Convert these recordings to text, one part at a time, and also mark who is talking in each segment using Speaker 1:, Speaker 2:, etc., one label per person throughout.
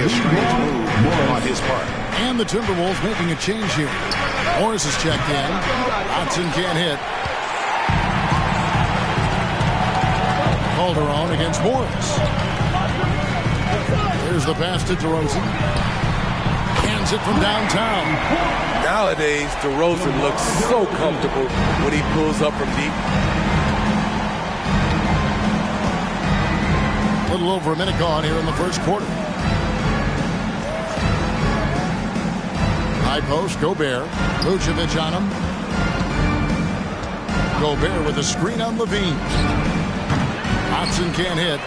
Speaker 1: a strange move on his part.
Speaker 2: And the Timberwolves making a change here. Morris is checked in. Dotson can't hit. Calderon against Morris. Here's the pass to DeRozan. Hands it from downtown.
Speaker 3: Nowadays, DeRozan looks so comfortable when he pulls up from deep.
Speaker 2: A little over a minute gone here in the first quarter. High post, Gobert. Vucevic on him. Gobert with a screen on Levine. Dotson can't hit.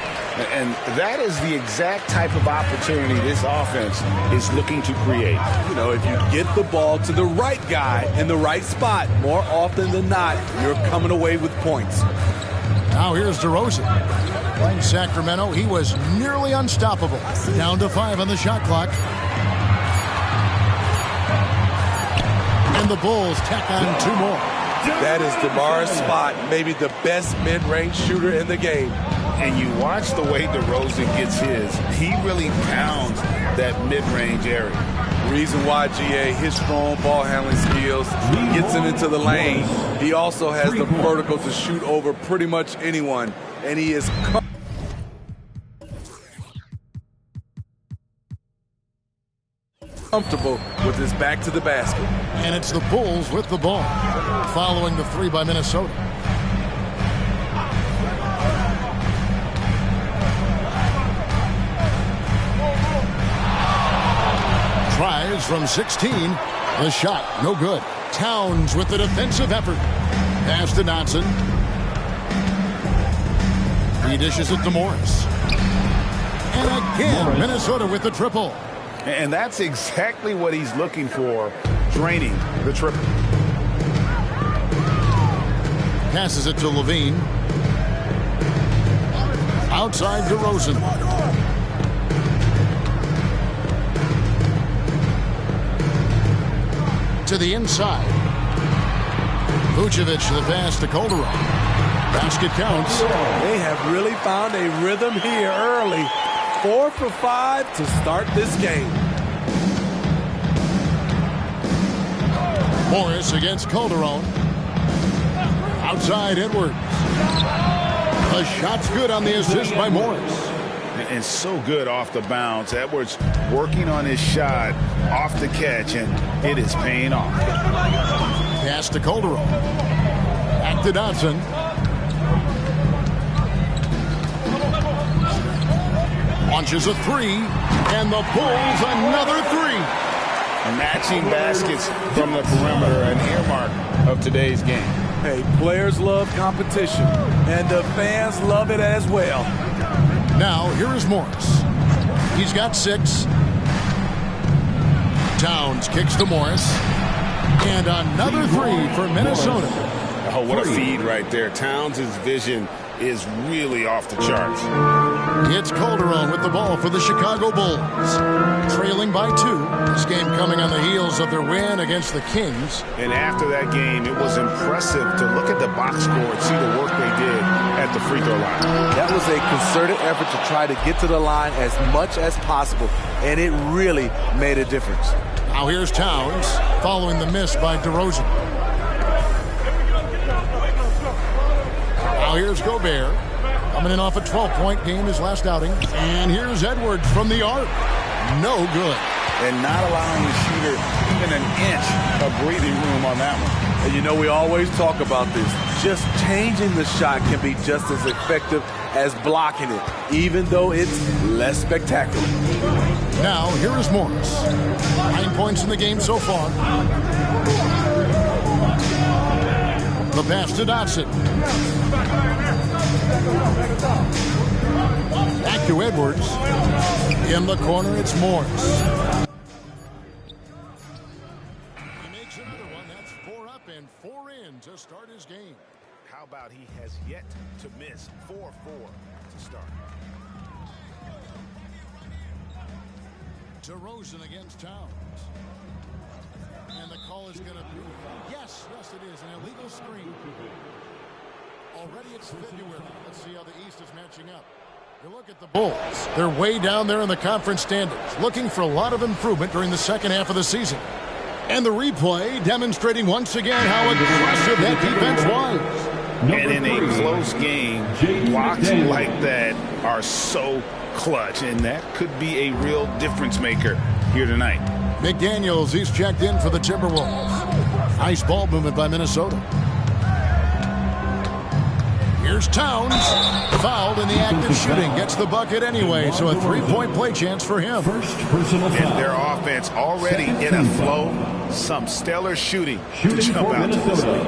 Speaker 1: And that is the exact type of opportunity this offense is looking to create.
Speaker 3: You know, if you get the ball to the right guy in the right spot, more often than not, you're coming away with points.
Speaker 2: Now here's DeRozan. Playing Sacramento, he was nearly unstoppable. Down to 5 on the shot clock. And the Bulls tack on 2 more.
Speaker 3: That is DeMar's spot, maybe the best mid-range shooter in the game.
Speaker 1: And you watch the way DeRozan gets his. He really pounds that mid-range area.
Speaker 3: Reason why, GA, his strong ball handling skills, gets him into the lane. He also has the vertical to shoot over pretty much anyone. And he is comfortable with his back to the basket.
Speaker 2: And it's the Bulls with the ball, following the 3 by Minnesota. Tries from 16. The shot, no good. Towns with the defensive effort. Pass to Dotson. He dishes it to Morris. And again, Minnesota with the triple.
Speaker 1: And that's exactly what he's looking for, draining the triple.
Speaker 2: Passes it to Levine. Outside DeRozan. To the inside. Vucevic the pass to Calderon. Basket counts.
Speaker 3: They have really found a rhythm here early. 4 for 5 to start this game.
Speaker 2: Morris against Calderon. Outside Edwards. The shot's good on the assist by Morris.
Speaker 1: And so good off the bounce. Edwards working on his shot off the catch, and it is paying off.
Speaker 2: Pass to Calderon. Back to Dotson. Launches a 3, and the Bulls another 3.
Speaker 1: Matching baskets from the perimeter, an earmark of today's game.
Speaker 3: Hey, players love competition, and the fans love it as well.
Speaker 2: Now, here is Morris. He's got 6. Towns kicks to Morris. And another 3 for Minnesota.
Speaker 1: Oh, what a feed right there. Towns' vision is really off the charts.
Speaker 2: It's Calderon with the ball for the Chicago Bulls. Trailing by 2. This game coming on the heels of their win against the Kings.
Speaker 1: And after that game, it was impressive to look at the box score and see the work they did at the free throw line.
Speaker 3: That was a concerted effort to try to get to the line as much as possible, and it really made a difference.
Speaker 2: Now here's Towns following the miss by DeRozan. Now here's Gobert. Coming in off a 12-point game his last outing. And here's Edwards from the arc. No good.
Speaker 1: And not allowing the shooter even an inch of breathing room on that one.
Speaker 3: And you know, we always talk about this. Just changing the shot can be just as effective as blocking it, even though it's less spectacular.
Speaker 2: Now, here is Morris. 9 points in the game so far. The pass to Dotson. Back to Edwards. In the corner, it's Morris. He makes another one. That's 4 up and 4 in to start his game.
Speaker 1: How about he has yet to miss 4-4 to start.
Speaker 2: DeRozan against Towns. And the call is going to be, yes, it is, an illegal screen. Already it's February. Let's see how the East is matching up. You look at the Bulls. They're way down there in the conference standings, looking for a lot of improvement during the second half of the season. And the replay demonstrating once again how aggressive that defense was.
Speaker 1: And in a close game, blocks like that are so clutch, and that could be a real difference maker here tonight.
Speaker 2: McDaniels, he's checked in for the Timberwolves. Nice ball movement by Minnesota. Here's Towns. Fouled in the act of shooting. Gets the bucket anyway, so a three-point play chance for him.
Speaker 1: And their offense already in a flow. Some stellar shooting to jump out to this lead.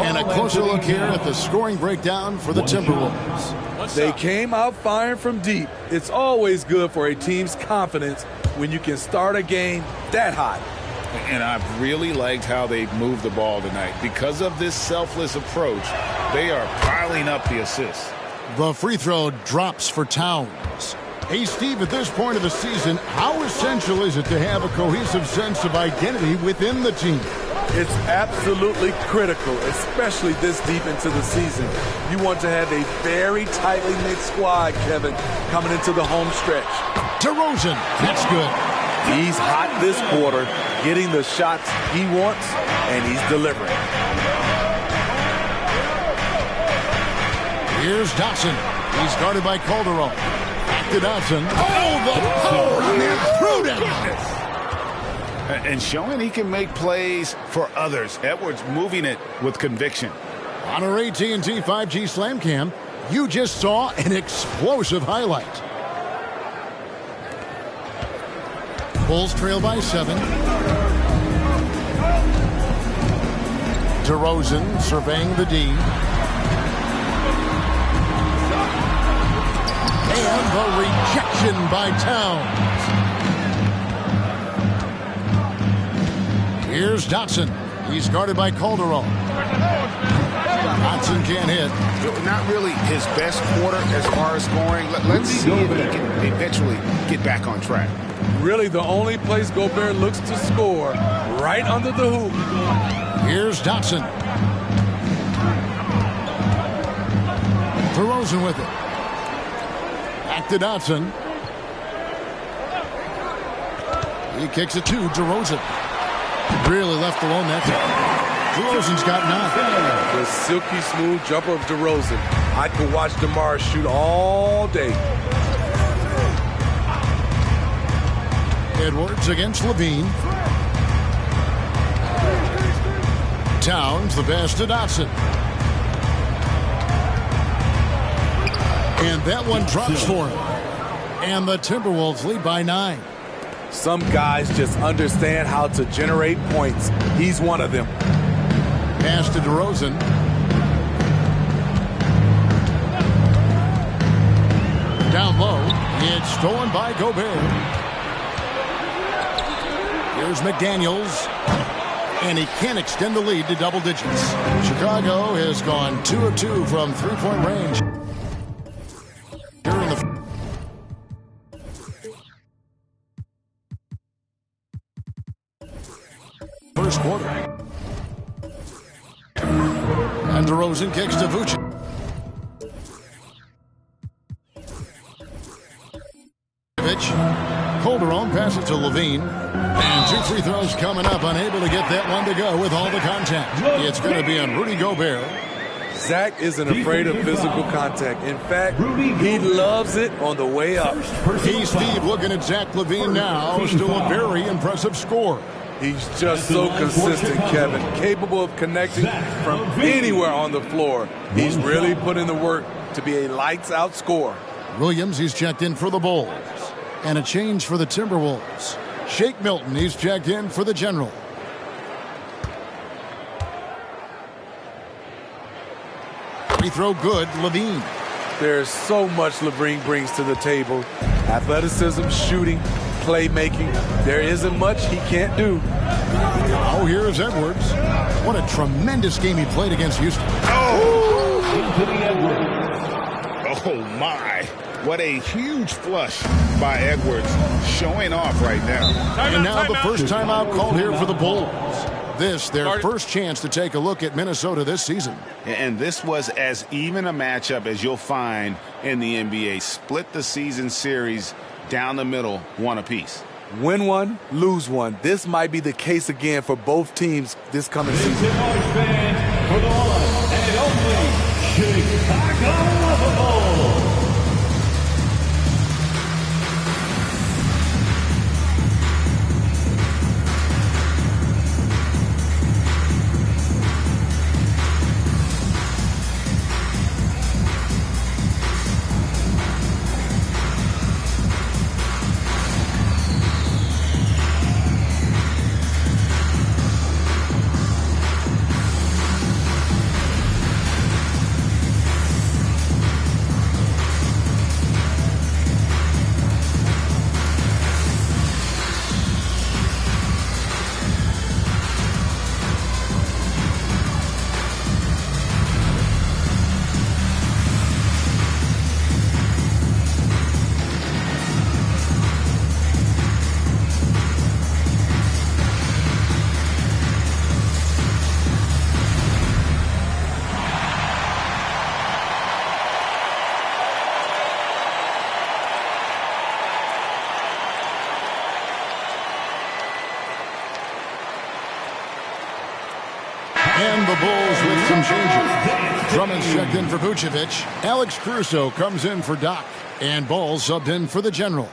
Speaker 2: And a closer look here at the scoring breakdown for the Timberwolves.
Speaker 3: They came out firing from deep. It's always good for a team's confidence when you can start a game that hot.
Speaker 1: And I've really liked how they've moved the ball tonight. Because of this selfless approach, they are piling up the assists.
Speaker 2: The free throw drops for Towns. Hey, Steve, at this point of the season, how essential is it to have a cohesive sense of identity within the team?
Speaker 3: It's absolutely critical, especially this deep into the season. You want to have a very tightly knit squad, Kevin, coming into the home stretch.
Speaker 2: DeRozan, that's good.
Speaker 3: He's hot this quarter, getting the shots he wants, and he's delivering.
Speaker 2: Here's Dotson. He's guarded by Calderon. Back to Dotson. Oh, the power on that prudence!
Speaker 1: And showing he can make plays for others. Edwards moving it with conviction.
Speaker 2: On our AT&T 5G Slam Cam, you just saw an explosive highlight. Bulls trail by 7. DeRozan surveying the D. And the rejection by Towns. Here's Dotson. He's guarded by Calderon. Dotson can't hit.
Speaker 1: Not really his best quarter as far as scoring. Let's see if he can eventually get back on track.
Speaker 3: Really the only place Gobert looks to score, right under the hoop.
Speaker 2: Here's Dotson. DeRozan with it. Back to Dotson. He kicks it to DeRozan. Really left alone that time. DeRozan's got 9.
Speaker 3: The silky smooth jumper of DeRozan. I could watch DeMar shoot all day.
Speaker 2: Edwards against Levine. Towns the pass to Dotson. And that one drops for him. And the Timberwolves lead by 9.
Speaker 3: Some guys just understand how to generate points. He's one of them.
Speaker 2: Pass to DeRozan. Down low. It's stolen by Gobert. Here's McDaniels. And he can't extend the lead to double digits. Chicago has gone 2 of 2 from three-point range. Here in the first quarter. And DeRozan kicks to Vucevic. Calderon passes to Levine. And 2 free throws coming up. Unable to get that one to go with all the contact. It's going to be on Rudy Gobert.
Speaker 3: Zach isn't afraid of physical contact. In fact, he loves it on the way up.
Speaker 2: Hey, Steve, looking at Zach LaVine now. Still a very impressive score.
Speaker 3: He's just so consistent, Kevin. Capable of connecting from anywhere on the floor. He's really put in the work to be a lights-out scorer.
Speaker 2: Williams, he's checked in for the Bulls. And a change for the Timberwolves. Shake Milton, he's checked in for the General. Free throw good, Levine.
Speaker 3: There's so much Levine brings to the table. Athleticism, shooting, playmaking. There isn't much he can't do.
Speaker 2: Oh, here's Edwards. What a tremendous game he played against Houston.
Speaker 1: Oh, my. What a huge flush by Edwards, showing off right now.
Speaker 2: And now the first timeout called here for the Bulls. This, their first chance to take a look at Minnesota this season.
Speaker 1: And this was as even a matchup as you'll find in the NBA. Split the season series down the middle, one apiece.
Speaker 3: Win one, lose one. This might be the case again for both teams this coming season.
Speaker 4: For the one and only Chicago Bulls.
Speaker 2: And the Bulls with some changes. Drummond's checked in for Vucevic. Alex Caruso comes in for Doc. And Ball subbed in for the General.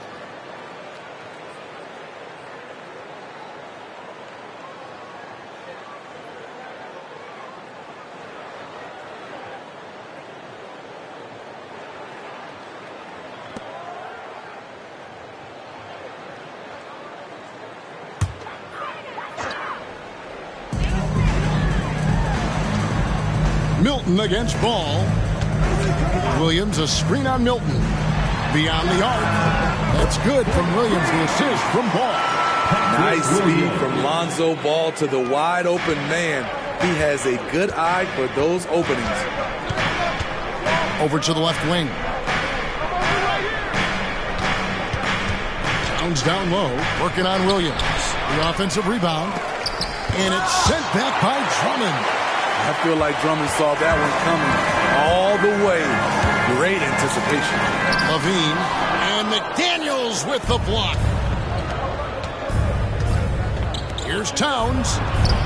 Speaker 2: Milton against Ball. Williams, a screen on Milton. Beyond the arc. That's good from Williams, the assist from Ball.
Speaker 3: Nice speed from Lonzo Ball to the wide open man. He has a good eye for those openings.
Speaker 2: Over to the left wing. Towns down low, working on Williams. The offensive rebound. And it's sent back by Drummond.
Speaker 3: I feel like Drummond saw that one coming all the way. Great anticipation.
Speaker 2: Levine and McDaniels with the block. Here's Towns.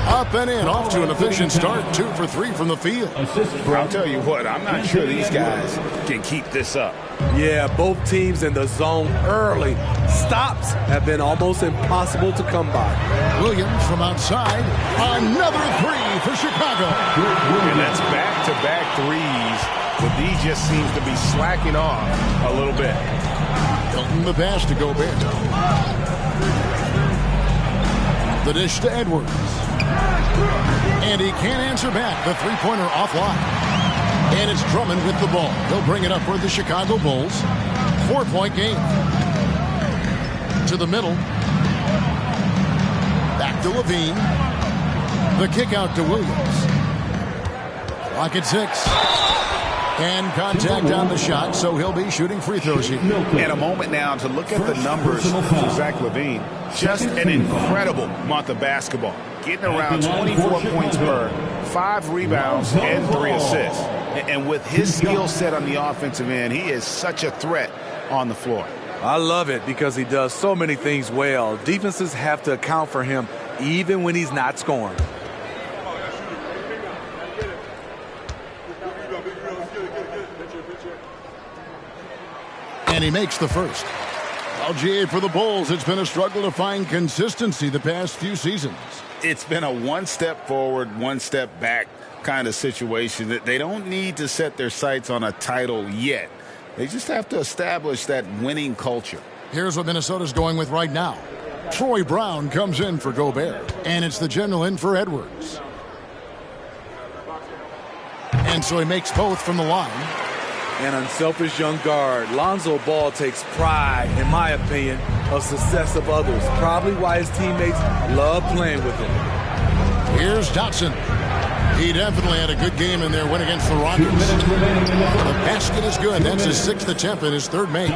Speaker 2: Up and in, off to an efficient start. 2 for 3 from the field.
Speaker 1: I'll tell you what, I'm not sure these guys can keep this up.
Speaker 3: Yeah, both teams in the zone early. Stops have been almost impossible to come by.
Speaker 2: Williams from outside. Another 3 for Chicago.
Speaker 1: And that's back-to-back threes, but he just seems to be slacking off a little bit.
Speaker 2: Hilton the pass to Gobert. The dish to Edwards. And he can't answer back. The three-pointer offline. And it's Drummond with the ball. He'll bring it up for the Chicago Bulls. 4-point game. To the middle. Back to Levine. The kick out to Williams. Clock at 6. And contact on the shot, so he'll be shooting free throws here.
Speaker 1: And a moment now to look at the numbers for Zach LaVine. Just an incredible month of basketball. Getting around 24 points per, 5 rebounds, and 3 assists. And with his skill set on the offensive end, he is such a threat on the floor.
Speaker 3: I love it because he does so many things well. Defenses have to account for him even when he's not scoring.
Speaker 2: And he makes the first. LGA for the Bulls. It's been a struggle to find consistency the past few seasons.
Speaker 1: It's been a one step forward, one step back kind of situation. That they don't need to set their sights on a title yet. They just have to establish that winning culture.
Speaker 2: Here's what Minnesota's going with right now. Troy Brown comes in for Gobert. And it's the general in for Edwards. And so he makes both from the line.
Speaker 3: An unselfish young guard. Lonzo Ball takes pride, in my opinion, of success of others. Probably why his teammates love playing with him.
Speaker 2: Here's Dotson. He definitely had a good game in their win against the Rockets. The basket is good. That's his 6th attempt and his 3rd make.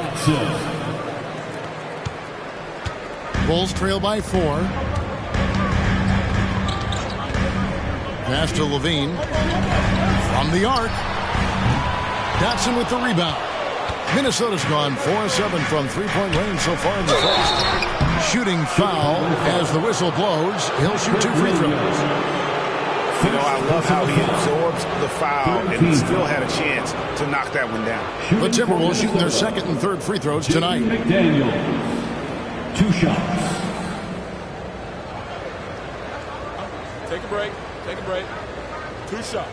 Speaker 2: Bulls trail by 4. Pass to Levine. From the arc. Dotson with the rebound. Minnesota's gone 4-7 from three-point range so far in the first. Shooting foul as the whistle blows. He'll shoot 2 free throws.
Speaker 1: You know, I love how he absorbs the foul and he still had a chance to knock that one down.
Speaker 2: The Timberwolves shooting their second and third free throws tonight.
Speaker 4: McDaniel, 2 shots.
Speaker 3: Take a break. Take a break. 2 shots.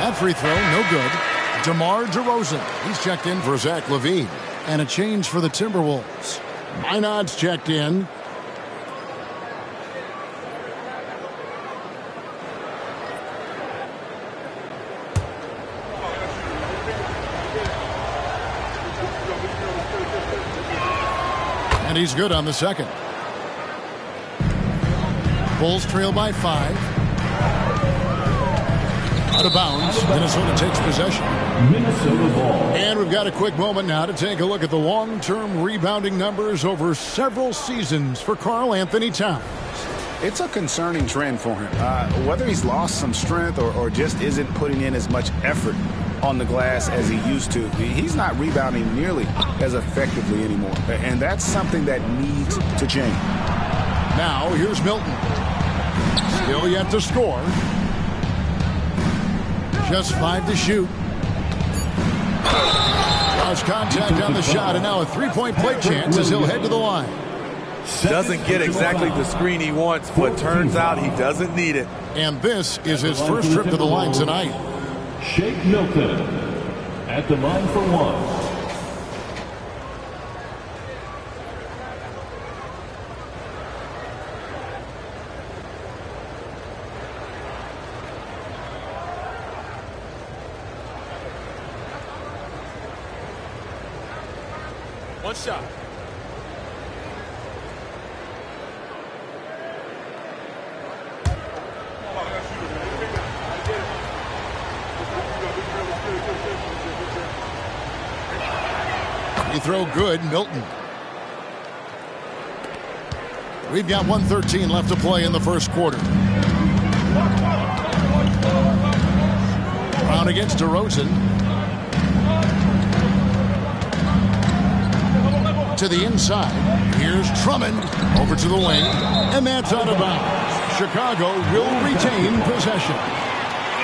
Speaker 2: That free throw, no good. DeMar DeRozan. He's checked in for Zach LaVine. And a change for the Timberwolves. Minod's checked in. And he's good on the second. Bulls trail by 5. Out of bounds. Minnesota takes possession.
Speaker 4: Minnesota ball.
Speaker 2: And we've got a quick moment now to take a look at the long-term rebounding numbers over several seasons for Karl Anthony Towns.
Speaker 1: It's a concerning trend for him. Whether he's lost some strength or just isn't putting in as much effort on the glass as he used to, he's not rebounding nearly as effectively anymore. And that's something that needs to change.
Speaker 2: Now, here's Milton. Still yet to score. Just 5 to shoot. Draws contact on the shot, and now a three-point play chance as he'll head to the line.
Speaker 3: Doesn't get exactly the screen he wants, but turns out he doesn't need it.
Speaker 2: And this is his first trip to the line tonight.
Speaker 4: Shake Milton at the line for 1.
Speaker 3: One shot.
Speaker 2: You throw good, Milton. We've got 1:13 left to play in the first quarter. Brown against DeRozan. To the inside. Here's Drummond over to the wing, and that's out of bounds. Chicago will retain possession.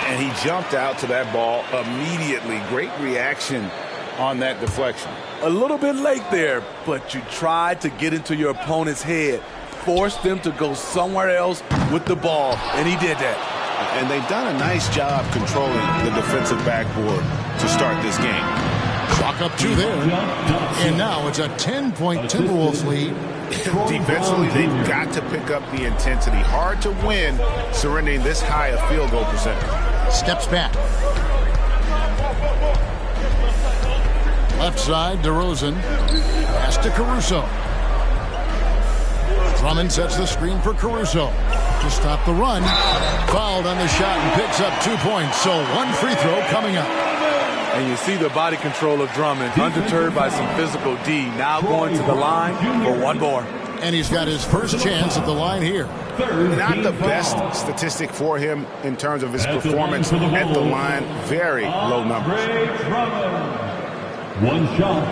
Speaker 1: And he jumped out to that ball immediately. Great reaction on that deflection.
Speaker 3: A little bit late there, but you tried to get into your opponent's head, force them to go somewhere else with the ball, and he did that.
Speaker 1: And they've done a nice job controlling the defensive backboard to start this game.
Speaker 2: Clock up 2 there. And now it's a 10-point Timberwolves lead.
Speaker 1: Defensively, they've got to pick up the intensity. Hard to win surrendering this high a field goal percentage.
Speaker 2: Steps back. Left side, DeRozan. Pass to Caruso. Drummond sets the screen for Caruso to stop the run. Fouled on the shot and picks up 2 points. So 1 free throw coming up.
Speaker 3: And you see the body control of Drummond, undeterred by some physical D, now going to the line for 1 more.
Speaker 2: And he's got his first chance at the line here.
Speaker 1: Not the best statistic for him in terms of his performance at the line. Very low numbers.
Speaker 4: 1 shot.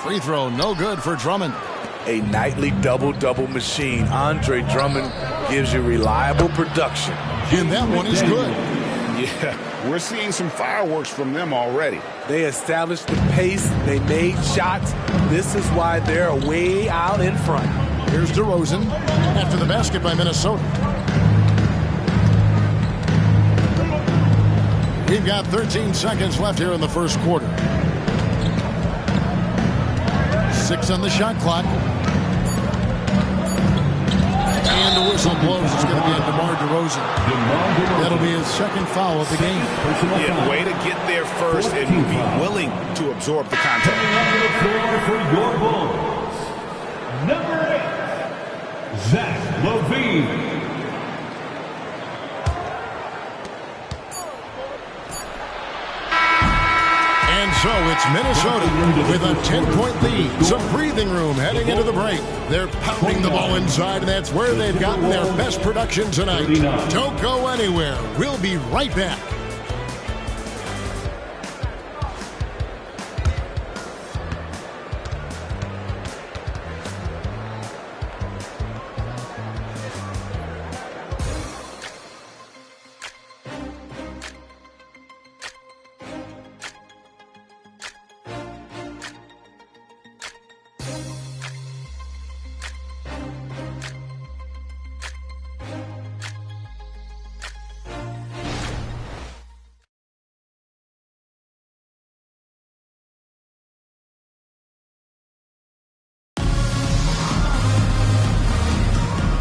Speaker 2: Free throw, no good for Drummond.
Speaker 3: A nightly double-double machine. Andre Drummond gives you reliable production.
Speaker 2: And that one is good.
Speaker 1: Yeah, we're seeing some fireworks from them already.
Speaker 3: They established the pace. They made shots. This is why they're way out in front.
Speaker 2: Here's DeRozan after the basket by Minnesota. We've got 13 seconds left here in the first quarter. 6 on the shot clock. And the whistle blows. It's going to be on DeMar DeRozan. That'll be his second foul of the game.
Speaker 1: Yeah, way to get there first and be willing to absorb the contact.
Speaker 4: For your Bulls, number 8, Zach LaVine.
Speaker 2: And so it's Minnesota with a 10-point lead. Some breathing room heading into the break. They're pounding the ball inside, and that's where they've gotten their best production tonight. Don't go anywhere. We'll be right back.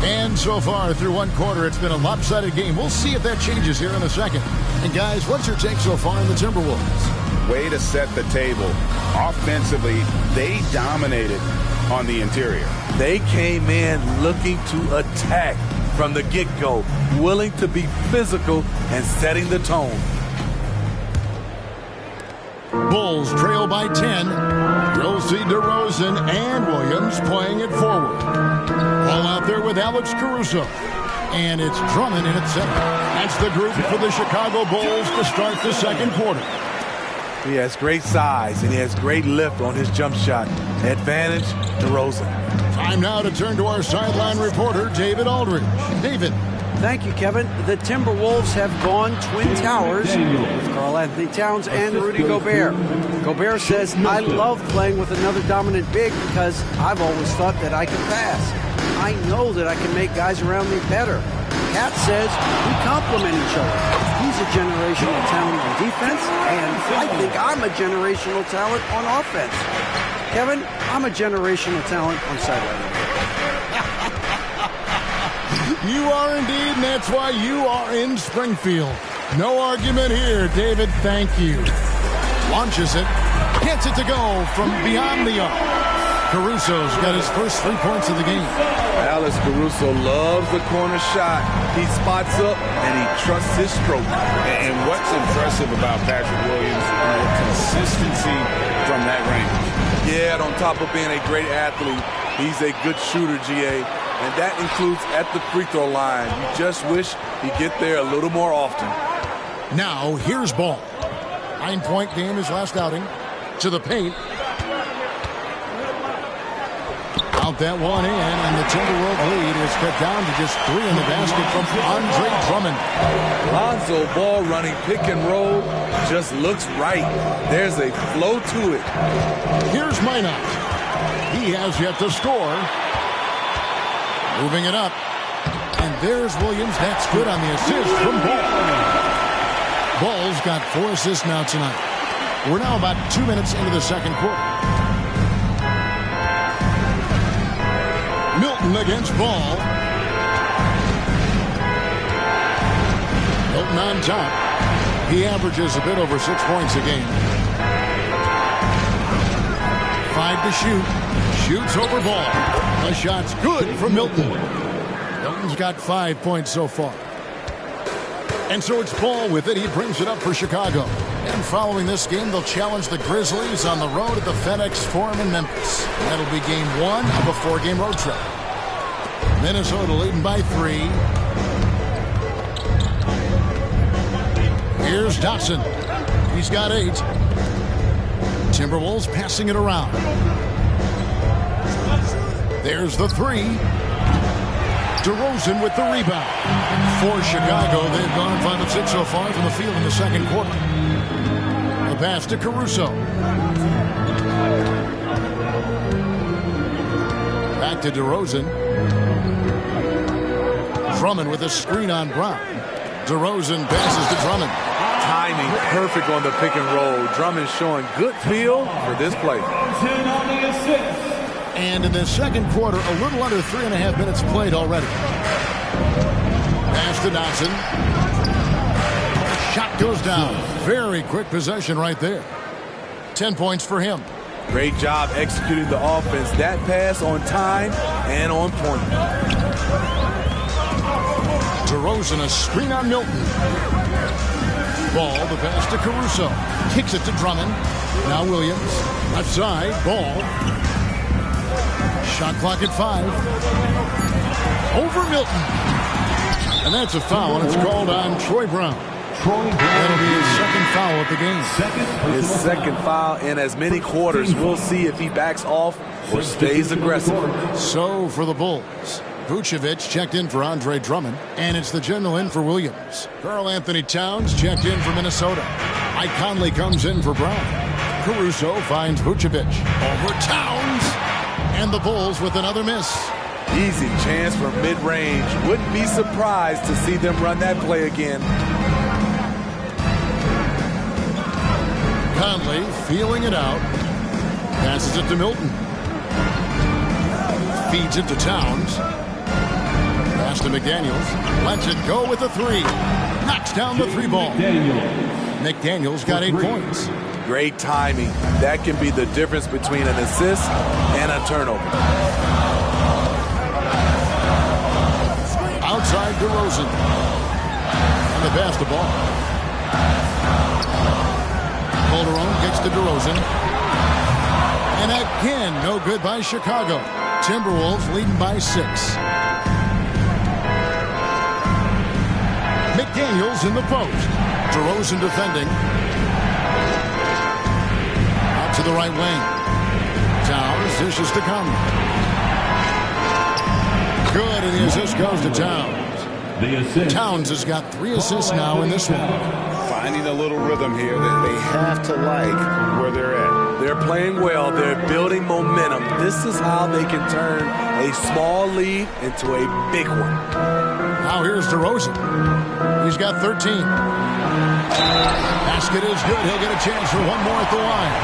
Speaker 2: And so far through one quarter, it's been a lopsided game. We'll see if that changes here in a second. And guys, what's your take so far in the Timberwolves?
Speaker 1: Way to set the table. Offensively, they dominated on the interior.
Speaker 3: They came in looking to attack from the get-go, willing to be physical and setting the tone.
Speaker 2: Bulls trail by 10. You'll see DeRozan and Williams playing it forward. Ball out there with Alex Caruso. And it's Drummond in at center. That's the group for the Chicago Bulls to start the second quarter.
Speaker 3: He has great size and he has great lift on his jump shot. Advantage, DeRozan.
Speaker 2: Time now to turn to our sideline reporter, David Aldridge. David.
Speaker 5: Thank you, Kevin. The Timberwolves have gone Twin Towers with Karl-Anthony Towns and Rudy Gobert. Gobert says, I love playing with another dominant big because I've always thought that I could pass. I know that I can make guys around me better. Cat says we complement each other. He's a generational talent on defense, and I think I'm a generational talent on offense. Kevin, I'm a generational talent on sideline.
Speaker 2: You are indeed, and that's why you are in Springfield. No argument here, David. Thank you. Launches it. Gets it to go from beyond the arc. Caruso's got his first 3 points of the game.
Speaker 3: Alex Caruso loves the corner shot. He spots up and he trusts his stroke.
Speaker 1: And what's impressive about Patrick Williams is the consistency from that range.
Speaker 3: Yeah, on top of being a great athlete, he's a good shooter, GA. And that includes at the free throw line. You just wish he'd get there a little more often.
Speaker 2: Now, here's Ball. 9-point game his last outing. To the paint. Out that one in, and the Timberwolves lead is cut down to just 3 in the basket from Andre Drummond.
Speaker 3: Lonzo Ball running pick and roll just looks right. There's a flow to it.
Speaker 2: Here's Minot. He has yet to score. Moving it up. And there's Williams. That's good on the assist from Ball. Ball's got 4 assists now tonight. We're now about 2 minutes into the second quarter. Milton against Ball. Milton on top. He averages a bit over 6 points a game. 5 to shoot. Shoots over Ball. The shot's good from Milton. Milton's got 5 points so far. And so it's Ball with it. He brings it up for Chicago. And following this game, they'll challenge the Grizzlies on the road at the FedEx Forum in Memphis. That'll be game 1 of a 4-game road trip. Minnesota leading by 3. Here's Dotson. He's got 8. Timberwolves passing it around. There's the 3. DeRozan with the rebound. For Chicago, they've gone 5 of 6 so far from the field in the second quarter. A pass to Caruso. Back to DeRozan. Drummond with a screen on Brown. DeRozan passes to Drummond.
Speaker 3: Timing perfect on the pick and roll. Drummond showing good feel for this play.
Speaker 2: And in the second quarter, a little under 3.5 minutes played already. Pass to Dotson. Shot goes down. Very quick possession right there. 10 points for him.
Speaker 3: Great job executing the offense. That pass on time and on point.
Speaker 2: DeRozan, a screen on Milton. Ball, the pass to Caruso. Kicks it to Drummond. Now Williams. Left side, Ball. Shot clock at 5. Over Milton. And that's a foul, and it's called on Troy Brown. That'll be his second foul of the game.
Speaker 3: His second foul in as many quarters. We'll see if he backs off or stays aggressive.
Speaker 2: So for the Bulls, Vucevic checked in for Andre Drummond, and it's the general in for Williams. Karl-Anthony Towns checked in for Minnesota. Mike Conley comes in for Brown. Caruso finds Vucevic. Over Towns. And the Bulls with another miss.
Speaker 3: Easy chance for mid-range. Wouldn't be surprised to see them run that play again.
Speaker 2: Conley feeling it out. Passes it to Milton. Feeds it to Towns. Pass to McDaniels. Lets it go with a 3. Knocks down the 3 ball. McDaniels got 8 points.
Speaker 3: Great timing. That can be the difference between an assist and a turnover.
Speaker 2: Outside DeRozan. And the pass to Ball. Calderon gets to DeRozan. And again, no good by Chicago. Timberwolves leading by 6. McDaniels in the post. DeRozan defending. Out to the right wing. Towns dishes to Conley. Good, and the assist goes to Towns. Towns has got 3 assists now in this one.
Speaker 1: Finding a little rhythm here that they have to like where they're at.
Speaker 3: They're playing well. They're building momentum. This is how they can turn a small lead into a big one.
Speaker 2: Now here's DeRozan. He's got 13. Basket is good. He'll get a chance for one more at the line.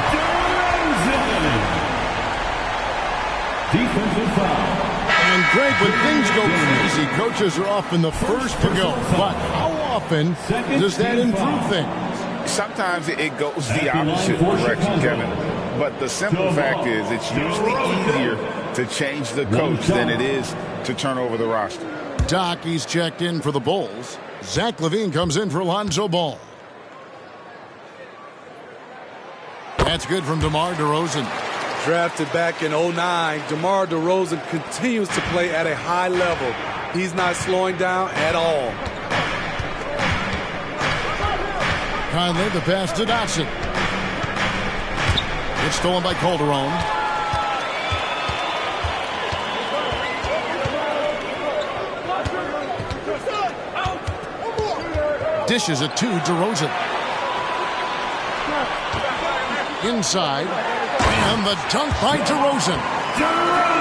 Speaker 4: Defensive foul.
Speaker 2: And Greg, when things go crazy, coaches are often the first to go. But how often does that improve things?
Speaker 1: Sometimes it goes the opposite direction, Kevin. But the simple fact is it's usually easier to change the coach than it is to turn over the roster.
Speaker 2: Doc, he's checked in for the Bulls. Zach LaVine comes in for Lonzo Ball. That's good from DeMar DeRozan.
Speaker 3: Drafted back in 2009, DeMar DeRozan continues to play at a high level. He's not slowing down at all.
Speaker 2: Conley, the pass to Dotson. It's stolen by Calderon. Dishes it to DeRozan. Inside. And the dunk by DeRozan.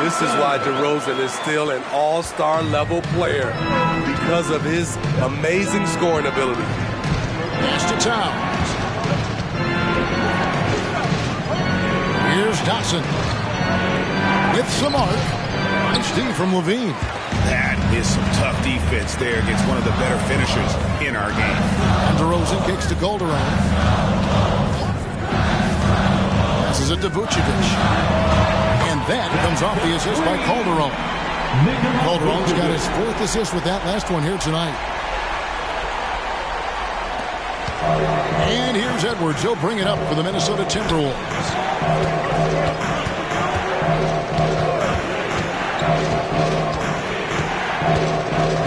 Speaker 3: This is why DeRozan is still an all-star level player, because of his amazing scoring ability.
Speaker 2: Pass to Towns. Here's Dotson. With some arc. Nice D from LaVine.
Speaker 1: That is some tough defense there against one of the better finishers in our game.
Speaker 2: And DeRozan kicks to Calderon. Passes it to Vucevic. And that comes off the assist by Calderon. Calderon's got his 4th assist with that last one here tonight. And here's Edwards. He'll bring it up for the Minnesota Timberwolves.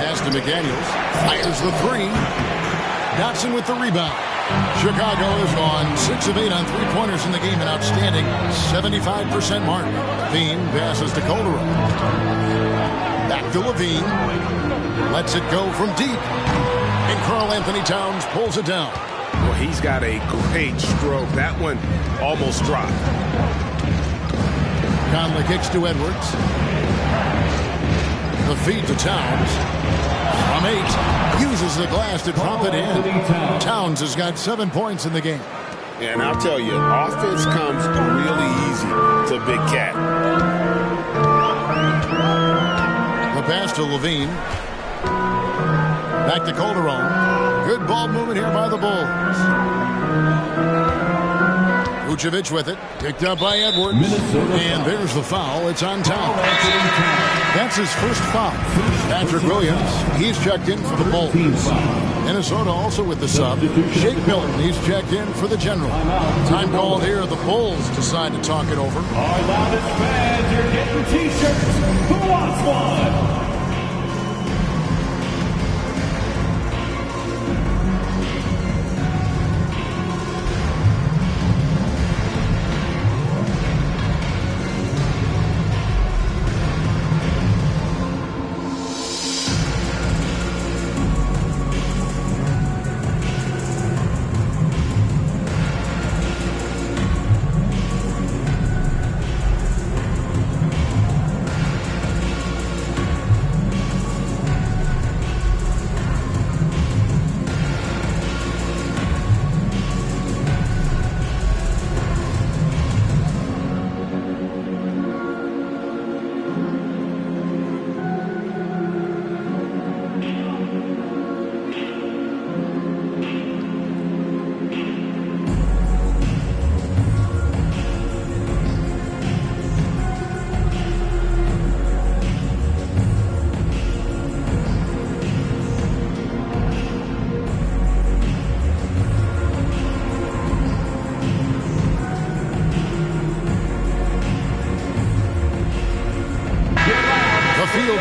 Speaker 2: Pass to McDaniels. Fires the 3. Dotson with the rebound. Chicago has gone 6 of 8 on 3-pointers in the game, an outstanding 75% mark. LaVine passes to Calderon. Back to LaVine. Lets it go from deep. And Karl-Anthony Towns pulls it down.
Speaker 1: Well, he's got a great stroke. That one almost dropped.
Speaker 2: Conley kicks to Edwards. The feed to Towns. From 8. Uses the glass to drop it in. Towns has got 7 points in the game.
Speaker 1: And I'll tell you, offense comes really easy to Big Cat.
Speaker 2: The pass to LaVine. Back to Calderon. Good ball movement here by the Bulls. Vucevic with it. Picked up by Edwards. And there's the foul. It's on Towns. That's his first foul. Patrick Williams, he's checked in for the Bulls. Minnesota also with the sub. Shake Milton, he's checked in for the General. Time called here. The Bulls decide to talk it over.
Speaker 4: Our loudest fans, you're getting T-shirts. Who wants one?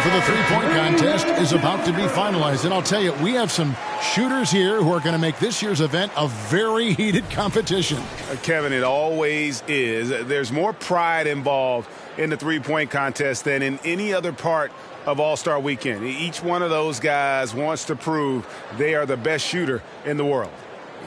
Speaker 2: For the three-point contest is about to be finalized. And I'll tell you, we have some shooters here who are going to make this year's event a very heated competition.
Speaker 1: Kevin, it always is. There's more pride involved in the three-point contest than in any other part of All-Star Weekend. Each one of those guys wants to prove they are the best shooter in the world.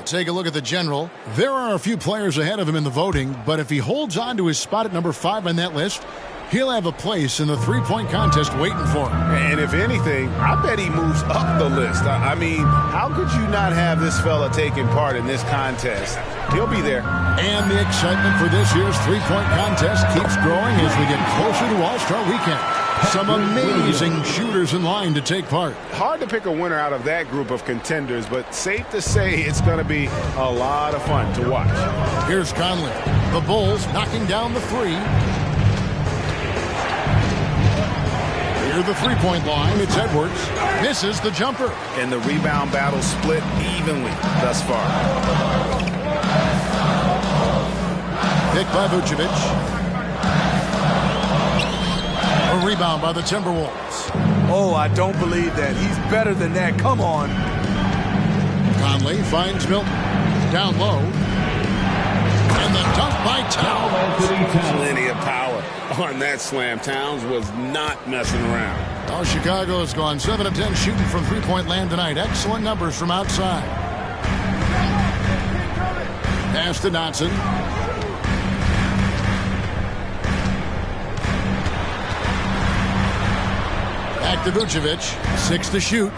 Speaker 2: Take a look at the General. There are a few players ahead of him in the voting, but if he holds on to his spot at number 5 on that list, he'll have a place in the three-point contest waiting for him.
Speaker 1: And if anything, I bet he moves up the list. I mean, how could you not have this fella taking part in this contest? He'll be there.
Speaker 2: And the excitement for this year's three-point contest keeps growing as we get closer to All-Star Weekend. Some amazing shooters in line to take part.
Speaker 1: Hard to pick a winner out of that group of contenders, but safe to say it's going to be a lot of fun to watch.
Speaker 2: Here's Conley. The Bulls knocking down the three. Near the three-point line, it's Edwards. Misses the jumper.
Speaker 1: And the rebound battle split evenly thus far.
Speaker 2: Picked by Vucevic. A rebound by the Timberwolves.
Speaker 3: Oh, I don't believe that. He's better than that. Come on.
Speaker 2: Conley finds Milton. Down low. And the dunk by Towns.
Speaker 1: Plenty of power on that slam. Towns was not messing around.
Speaker 2: Oh, Chicago's gone 7 of 10 shooting from three-point land tonight. Excellent numbers from outside. Pass to Dotson. Back to Vucevic. 6 to shoot.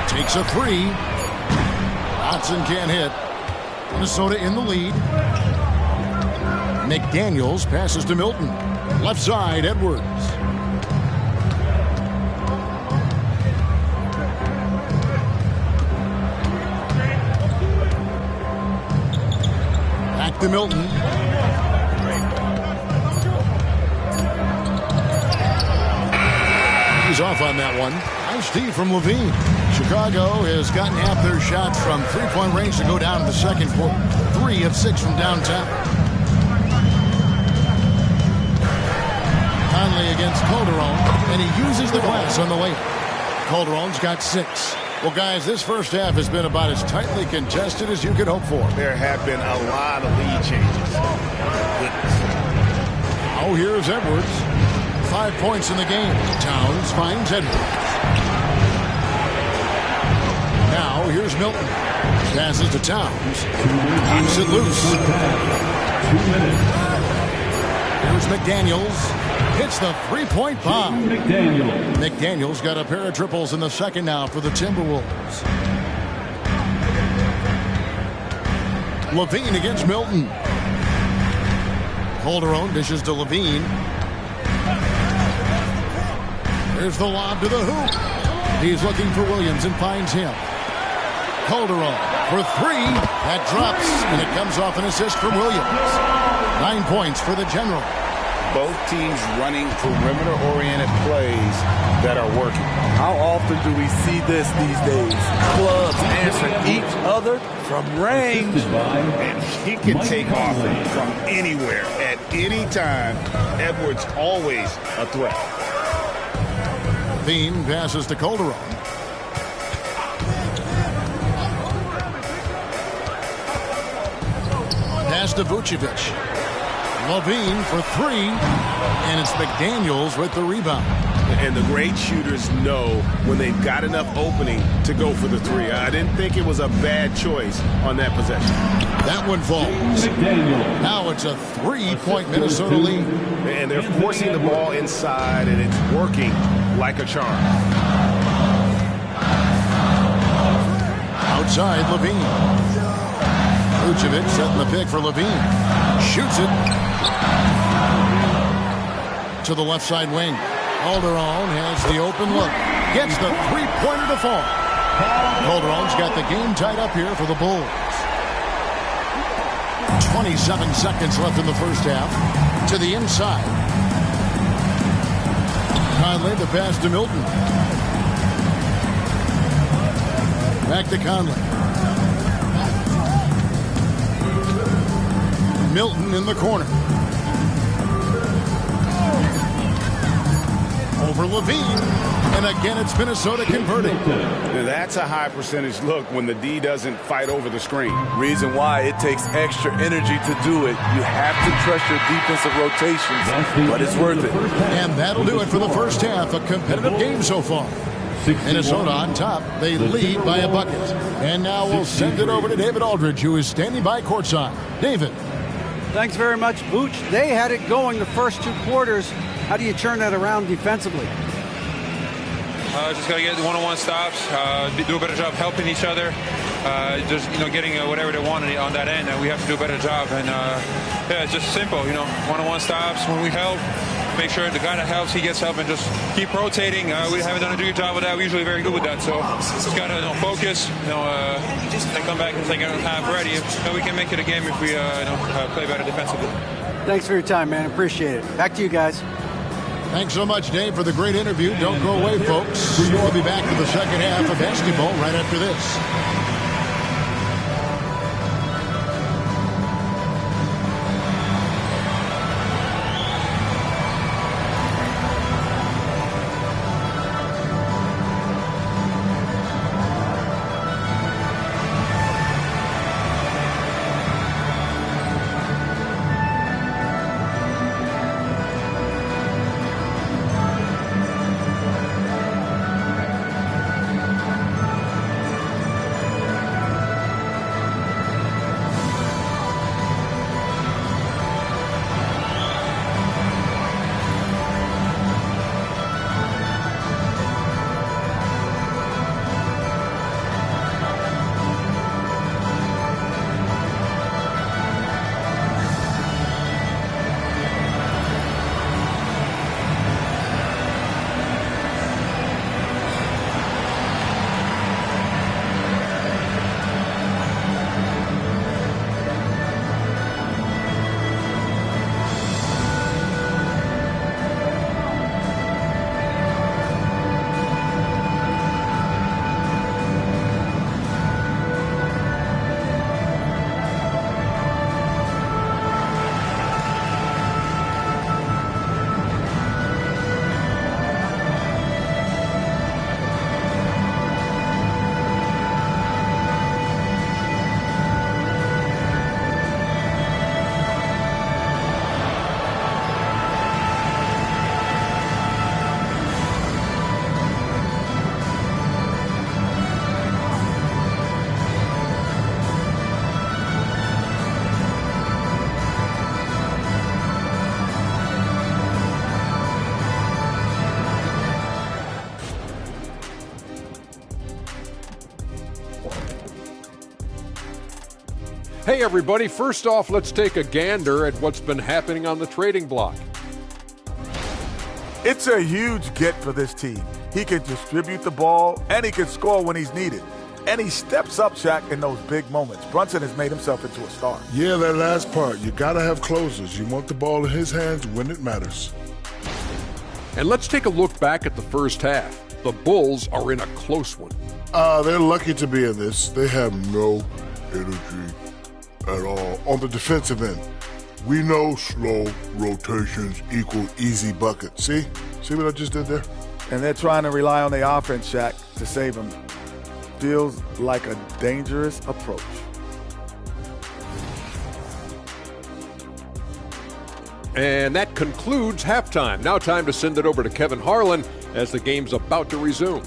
Speaker 2: Takes a three. Dotson can't hit. Minnesota in the lead. McDaniels passes to Milton. Left side, Edwards. Back to Milton. He's off on that one. Nice D from Levine. Chicago has gotten half their shots from three-point range to go down in the second quarter. 3 of 6 from downtown. Conley against Calderon, and he uses the glass on the layup. Calderon's got 6. Well, guys, this first half has been about as tightly contested as you could hope for.
Speaker 1: There have been a lot of lead changes. Goodness.
Speaker 2: Oh, here's Edwards. 5 points in the game. Towns finds Edwards. Now, here's Milton. Passes to Towns. Keeps it loose.
Speaker 4: 2 minutes.
Speaker 2: Here's McDaniels. Hits the three-point bomb. McDaniels got a pair of triples in the second now for the Timberwolves. Levine against Milton. Calderon dishes to Levine. Here's the lob to the hoop. He's looking for Williams and finds him. Calderon for three. That drops, and it comes off an assist from Williams. 9 points for the General.
Speaker 1: Both teams running perimeter-oriented plays that are working.
Speaker 3: How often do we see this these days? Clubs answering each other from range.
Speaker 1: And he can take off from anywhere at any time. Edwards always a threat.
Speaker 2: Bean passes to Calderon. Pass to Vucevic. Levine for three, and it's McDaniels with the rebound.
Speaker 1: And the great shooters know when they've got enough opening to go for the three. I didn't think it was a bad choice on that possession.
Speaker 2: That one falls. Now it's a 3-point Minnesota lead.
Speaker 1: And they're forcing the ball inside, and it's working like a charm.
Speaker 2: Outside, Levine. Vucevic setting the pick for Levine. Shoots it to the left side wing. Calderon has the open look. Gets the three-pointer to fall. Calderon's got the game tied up here for the Bulls. 27 seconds left in the first half. To the inside. Conley, the pass to Milton. Back to Conley. Milton in the corner. Over Levine. And again, it's Minnesota converting.
Speaker 1: Now that's a high percentage look when the D doesn't fight over the screen.
Speaker 3: Reason why it takes extra energy to do it. You have to trust your defensive rotations, but it's worth it.
Speaker 2: And that'll do it for the first half. A competitive game so far. Minnesota on top. They lead by a bucket. And now we'll send it over to David Aldridge, who is standing by courtside. David.
Speaker 5: Thanks very much, Vooch. They had it going the first 2 quarters. How do you turn that around defensively?
Speaker 6: Just got to get one-on-one stops, do a better job helping each other, just getting whatever they want on that end, and we have to do a better job. And yeah, it's just simple, one-on-one stops when we help. Make sure the guy that helps, he gets help, and just keep rotating. We haven't done a good job with that. We're usually very good with that, so just got to focus, and come back and second half ready. We can make it a game if we play better defensively.
Speaker 5: Thanks for your time, man. Appreciate it. Back to you guys.
Speaker 2: Thanks so much, Dave, for the great interview. Don't go away, folks. We'll be back to the second half of basketball right after this.
Speaker 7: Hey everybody, first off, let's take a gander at what's been happening on the trading block.
Speaker 8: It's a huge get for this team. He can distribute the ball, and he can score when he's needed. And he steps up, Shaq, in those big moments. Brunson has made himself into a star.
Speaker 9: Yeah, that last part. You got to have closers. You want the ball in his hands when it matters.
Speaker 7: And let's take a look back at the first half. The Bulls are in a close one.
Speaker 9: They're lucky to be in this. They have no energy at all. On the defensive end, we know slow rotations equal easy buckets. See what I just did there?
Speaker 8: And they're trying to rely on the offense, Shaq, to save him. Feels like a dangerous approach.
Speaker 7: And that concludes halftime. Now time to send it over to Kevin Harlan as the game's about to resume.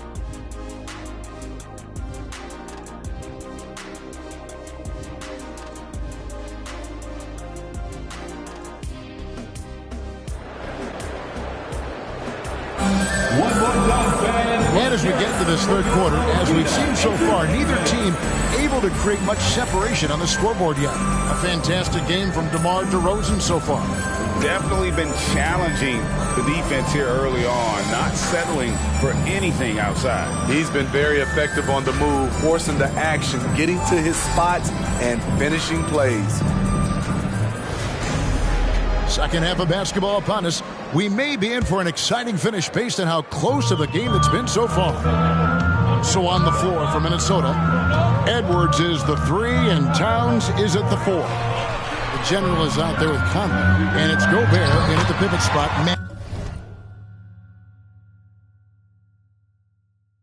Speaker 2: And as we get into this third quarter, as we've seen so far, neither team able to create much separation on the scoreboard yet. A fantastic game from DeMar DeRozan so far.
Speaker 1: Definitely been challenging the defense here early on, not settling for anything outside.
Speaker 3: He's been very effective on the move, forcing the action, getting to his spots, and finishing plays.
Speaker 2: Second half of basketball upon us. We may be in for an exciting finish based on how close of a game it's been so far. So on the floor for Minnesota, Edwards is the 3 and Towns is at the 4. The general is out there with Conley, and it's Gobert in at the pivot spot.